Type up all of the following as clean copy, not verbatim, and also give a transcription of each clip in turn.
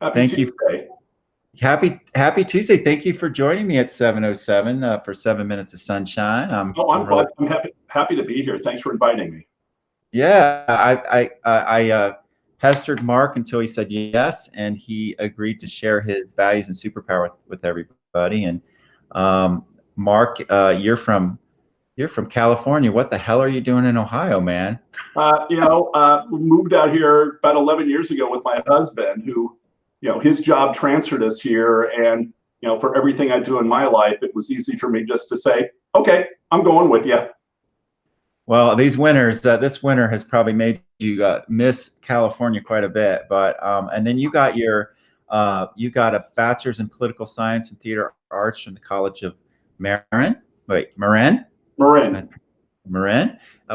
Happy Thank you. Tuesday. Happy Tuesday. Thank you for joining me at 7:07 for 7 minutes of sunshine. Oh, I'm glad. I'm happy to be here. Thanks for inviting me. Yeah, I pestered Mark until he said yes, and he agreed to share his values and superpower with everybody. And Mark, you're from California. What the hell are you doing in Ohio, man? We moved out here about 11 years ago with my husband, who, his job transferred us here. And, for everything I do in my life, it was easy for me just to say, okay, I'm going with you. Well, these winters, this winter has probably made you miss California quite a bit. But and then you got a bachelor's in political science and theater arts from the College of Marin. Marin,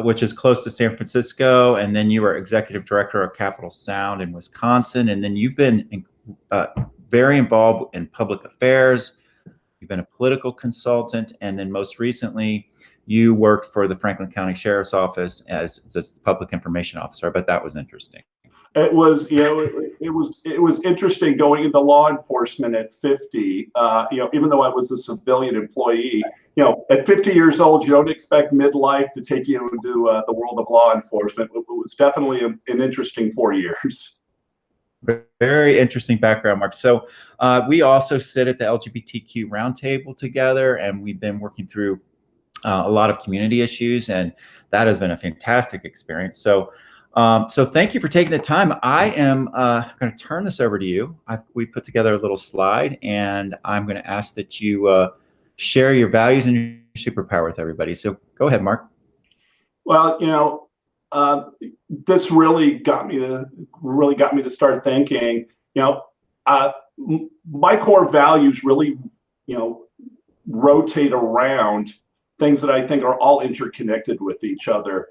which is close to San Francisco. And then you were executive director of Capital Sound in Wisconsin. And then you've been very involved in public affairs. You've been a political consultant, and then most recently, you worked for the Franklin County Sheriff's Office as public information officer. I bet that was interesting. It was, it was interesting going into law enforcement at 50. Even though I was a civilian employee, at 50 years old, you don't expect midlife to take you into the world of law enforcement. It was definitely an interesting 4 years. Very interesting background, Mark. So we also sit at the LGBTQ roundtable together, and we've been working through a lot of community issues, and that has been a fantastic experience. So thank you for taking the time. I am going to turn this over to you. We put together a little slide, and I'm going to ask that you share your values and your superpower with everybody. So go ahead, Mark. Well, this really got me to start thinking. My core values really, rotate around things that I think are all interconnected with each other.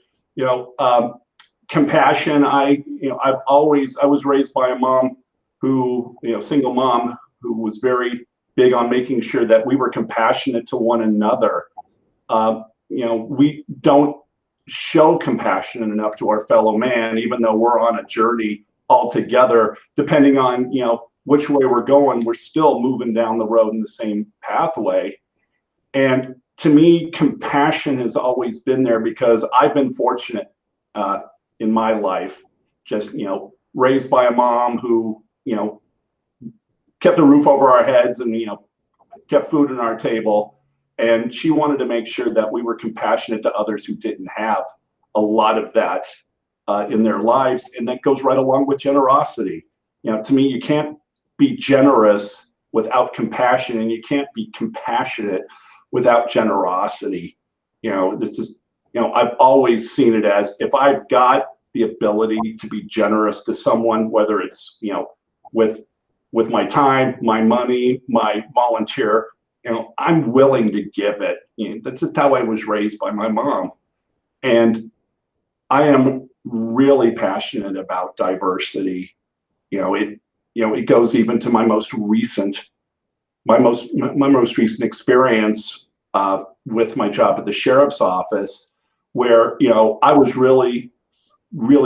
Compassion. I was raised by a mom who, single mom, who was very big on making sure that we were compassionate to one another. We don't show compassion enough to our fellow man, even though we're on a journey all together. Depending on which way we're going, we're still moving down the road in the same pathway. And to me, compassion has always been there because I've been fortunate in my life, just raised by a mom who kept a roof over our heads and kept food on our table. And she wanted to make sure that we were compassionate to others who didn't have a lot of that in their lives. And that goes right along with generosity. To me, you can't be generous without compassion, and you can't be compassionate without generosity. This is, I've always seen it as, if I've got the ability to be generous to someone, whether it's, with my time, my money, my volunteer, I'm willing to give it. That's just how I was raised by my mom. And I am really passionate about diversity. It goes even to my most recent experience with my job at the sheriff's office, where I was really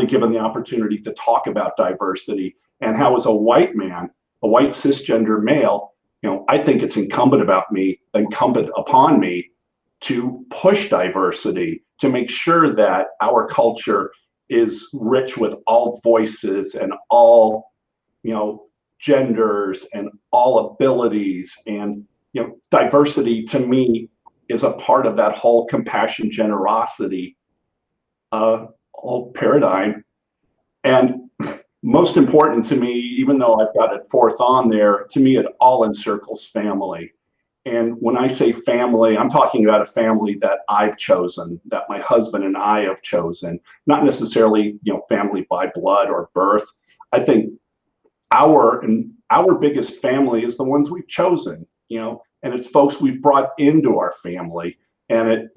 given the opportunity to talk about diversity, and how, as a white man, a white cisgender male, I think it's incumbent upon me to push diversity, to make sure that our culture is rich with all voices and all, genders and all abilities. And, diversity to me is a part of that whole compassion, generosity, whole paradigm. And most important to me, even though I've got it fourth on there, to me it all encircles family. And when I say family, I'm talking about a family that I've chosen, that my husband and I have chosen, not necessarily, family by blood or birth. I think our biggest family is the ones we've chosen, and it's folks we've brought into our family. And it,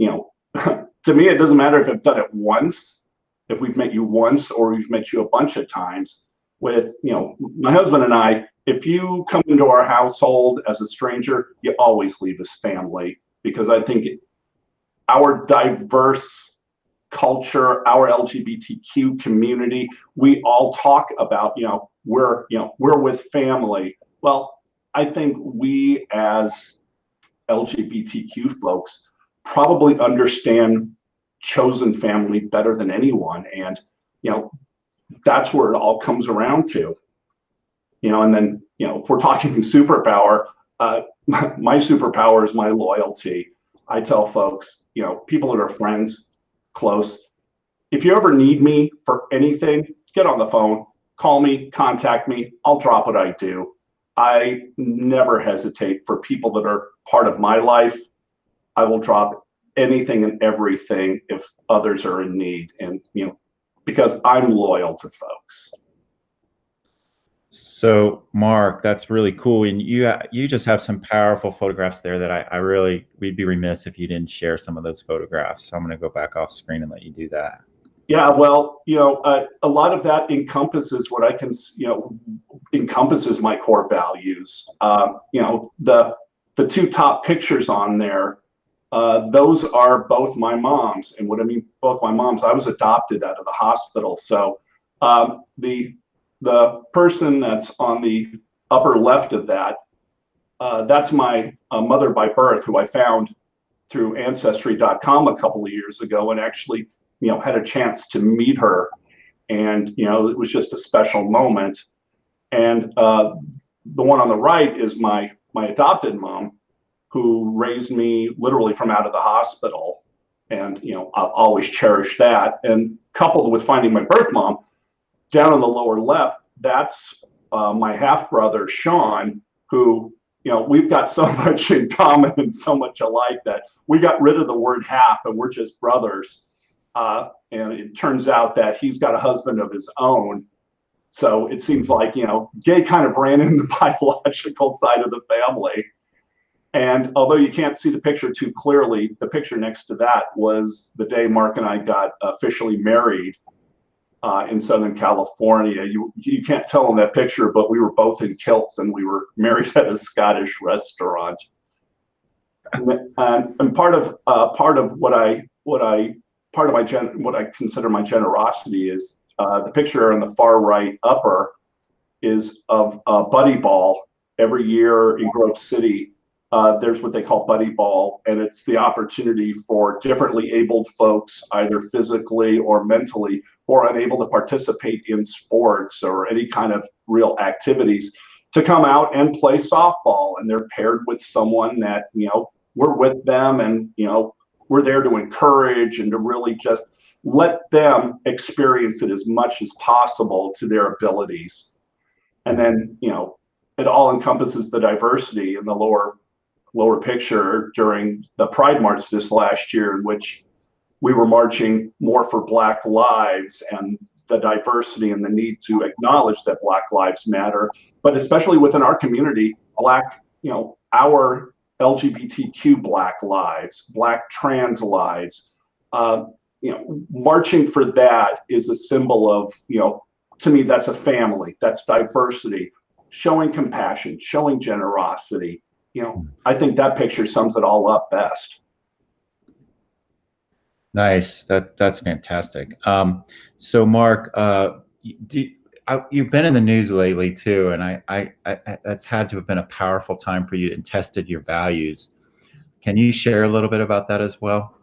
to me, it doesn't matter if I've done it once, if we've met you once, or we've met you a bunch of times. With, my husband and I, if you come into our household as a stranger, you always leave as family, because I think our diverse culture, our LGBTQ community, we all talk about, we're with family. Well, I think we as LGBTQ folks probably understand chosen family better than anyone, and that's where it all comes around to. And then if we're talking superpower, my superpower is my loyalty. I tell folks, people that are friends, close, if you ever need me for anything, get on the phone, call me, contact me. I'll drop what I do. I never hesitate for people that are part of my life. I will drop anything and everything if others are in need, and because I'm loyal to folks. So Mark, that's really cool. And you just have some powerful photographs there that we'd be remiss if you didn't share some of those photographs. So I'm going to go back off screen and let you do that. Yeah, well, a lot of that encompasses what I can, encompasses my core values. The two top pictures on there, those are both my moms. And what I mean, both my moms, I was adopted out of the hospital. So the person that's on the upper left of that, that's my mother by birth, who I found through Ancestry.com a couple of years ago, and actually, had a chance to meet her. And, it was just a special moment. And the one on the right is my adopted mom, who raised me literally from out of the hospital. And, I'll always cherish that. And coupled with finding my birth mom, down on the lower left, that's my half brother, Sean, who, we've got so much in common and so much alike that we got rid of the word half and we're just brothers. And it turns out that he's got a husband of his own. So it seems like, gay kind of ran in the biological side of the family. And although you can't see the picture too clearly, the picture next to that was the day Mark and I got officially married in Southern California. You can't tell in that picture, but we were both in kilts and we were married at a Scottish restaurant. And part of what I consider my generosity is the picture on the far right upper is of Buddy Ball. Every year in Grove City, there's what they call Buddy Ball, and it's the opportunity for differently abled folks, either physically or mentally, who are unable to participate in sports or any kind of real activities, to come out and play softball. And they're paired with someone that, we're with them, and, we're there to encourage and to really just let them experience it as much as possible to their abilities. And then, it all encompasses the diversity in the lower picture during the Pride March this last year, in which we were marching more for Black lives and the diversity and the need to acknowledge that Black lives matter, but especially within our community, our LGBTQ Black lives, Black trans lives, marching for that is a symbol of, to me, that's a family, that's diversity, showing compassion, showing generosity. I think that picture sums it all up best. Nice. That's fantastic. So Mark, you've been in the news lately too, and I that's had to have been a powerful time for you and tested your values. Can you share a little bit about that as well?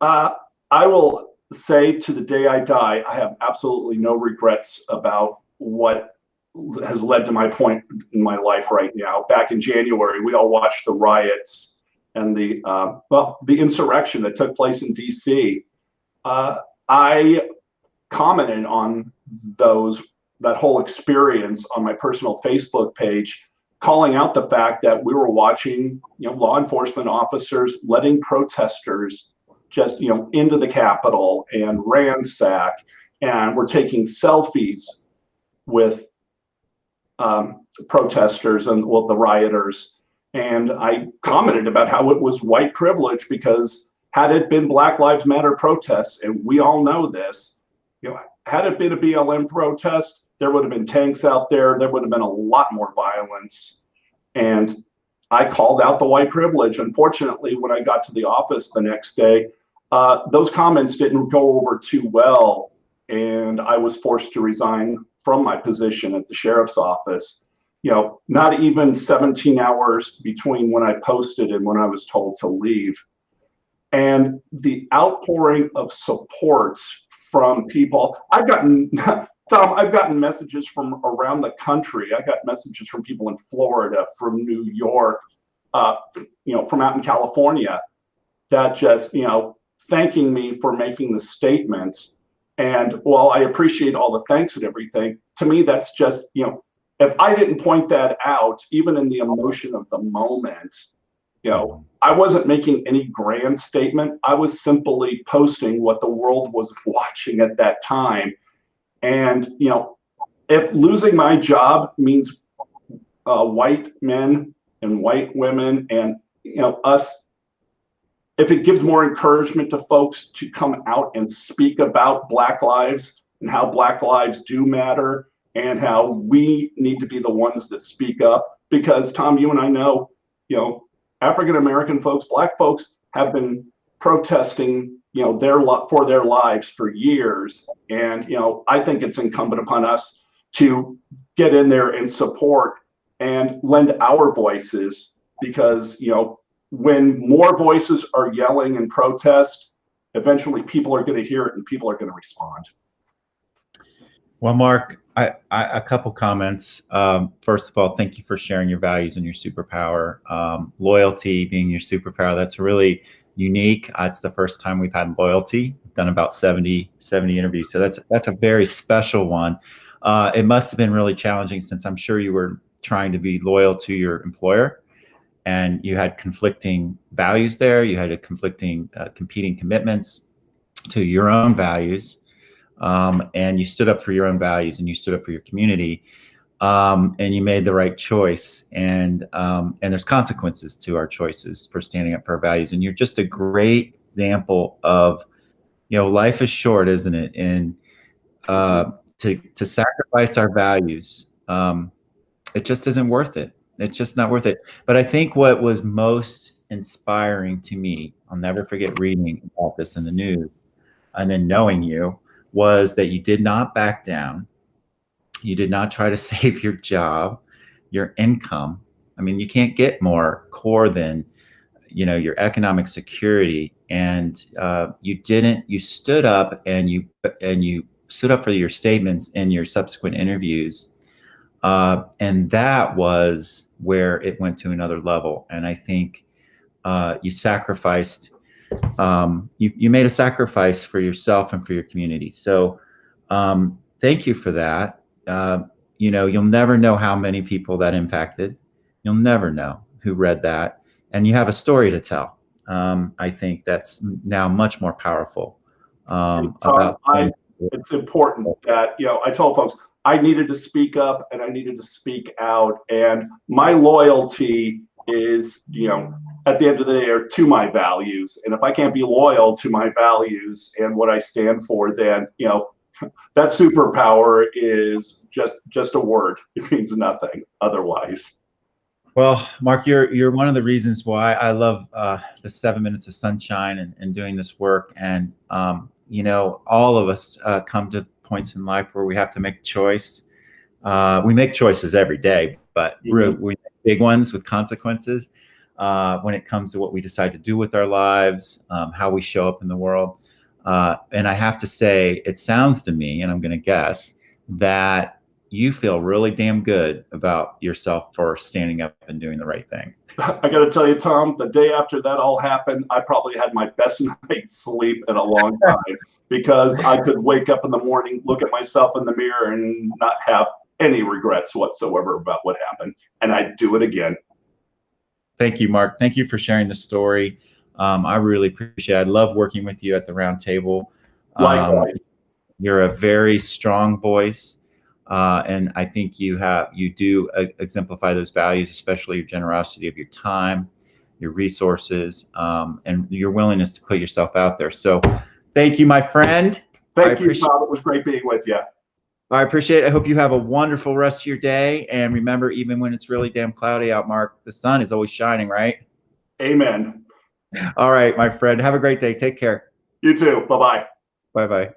I will say, to the day I die, I have absolutely no regrets about what has led to my point in my life right now. Back in January, we all watched the riots and the insurrection that took place in DC. I commented on that whole experience on my personal Facebook page, calling out the fact that we were watching, law enforcement officers letting protesters just, into the Capitol and ransack, and we're taking selfies with protesters and the rioters. And I commented about how it was white privilege, because had it been Black Lives Matter protests, and we all know this, had it been a BLM protest, there would have been tanks out there. There would have been a lot more violence. And I called out the white privilege. Unfortunately, when I got to the office the next day, those comments didn't go over too well, and I was forced to resign from my position at the sheriff's office. Not even 17 hours between when I posted and when I was told to leave. And the outpouring of support from people, I've gotten, Tom, I've gotten messages from around the country. I got messages from people in Florida, from New York, from out in California, that just, thanking me for making the statement. And while I appreciate all the thanks and everything, to me, that's just, if I didn't point that out, even in the emotion of the moment, I wasn't making any grand statement. I was simply posting what the world was watching at that time. And, if losing my job means white men and white women and, us, if it gives more encouragement to folks to come out and speak about Black lives and how Black lives do matter and how we need to be the ones that speak up, because Tom, you and I know, African-American folks, Black folks have been protesting, for their lives for years. And, I think it's incumbent upon us to get in there and support and lend our voices, because, when more voices are yelling in protest, eventually people are going to hear it and people are going to respond. Well, Mark, a couple comments. First of all, thank you for sharing your values and your superpower. Loyalty being your superpower, that's really unique. It's the first time we've had loyalty. We've done about 70 interviews. So that's a very special one. It must have been really challenging, since I'm sure you were trying to be loyal to your employer, and you had conflicting values there. You had conflicting, competing commitments to your own values. And you stood up for your own values, and you stood up for your community, and you made the right choice. And there's consequences to our choices for standing up for our values. And you're just a great example of, life is short, isn't it? And to sacrifice our values, it just isn't worth it. It's just not worth it. But I think what was most inspiring to me, I'll never forget reading about this in the news and then knowing you, was that you did not back down. You did not try to save your job, your income. I mean, you can't get more core than, your economic security. And you stood up, and you stood up for your statements in your subsequent interviews. And that was where it went to another level. And I think you sacrificed, you made a sacrifice for yourself and for your community. So thank you for that. You'll never know how many people that impacted. You'll never know who read that. And you have a story to tell. I think that's now much more powerful. It's important that, I told folks, I needed to speak up and I needed to speak out. And my loyalty is, at the end of the day, are to my values. And if I can't be loyal to my values and what I stand for, then, that superpower is just a word. It means nothing otherwise. Well, Mark, you're one of the reasons why I love the 7 Minutes of Sunshine and doing this work. And, all of us come to points in life where we have to make a choice. We make choices every day, but we make big ones with consequences when it comes to what we decide to do with our lives, how we show up in the world. And I have to say, it sounds to me, and I'm going to guess, that you feel really damn good about yourself for standing up and doing the right thing. I got to tell you, Tom, the day after that all happened, I probably had my best night's sleep in a long time, because I could wake up in the morning, look at myself in the mirror, and not have any regrets whatsoever about what happened. And I'd do it again. Thank you, Mark. Thank you for sharing the story. I really appreciate it. I love working with you at the round table. Likewise. You're a very strong voice. And I think you do exemplify those values, especially your generosity of your time, your resources, and your willingness to put yourself out there. So thank you, my friend. Thank you, Tom. It was great being with you. I appreciate it. I hope you have a wonderful rest of your day. And remember, even when it's really damn cloudy out, Mark, the sun is always shining, right? Amen. All right, my friend. Have a great day. Take care. You too. Bye-bye. Bye-bye.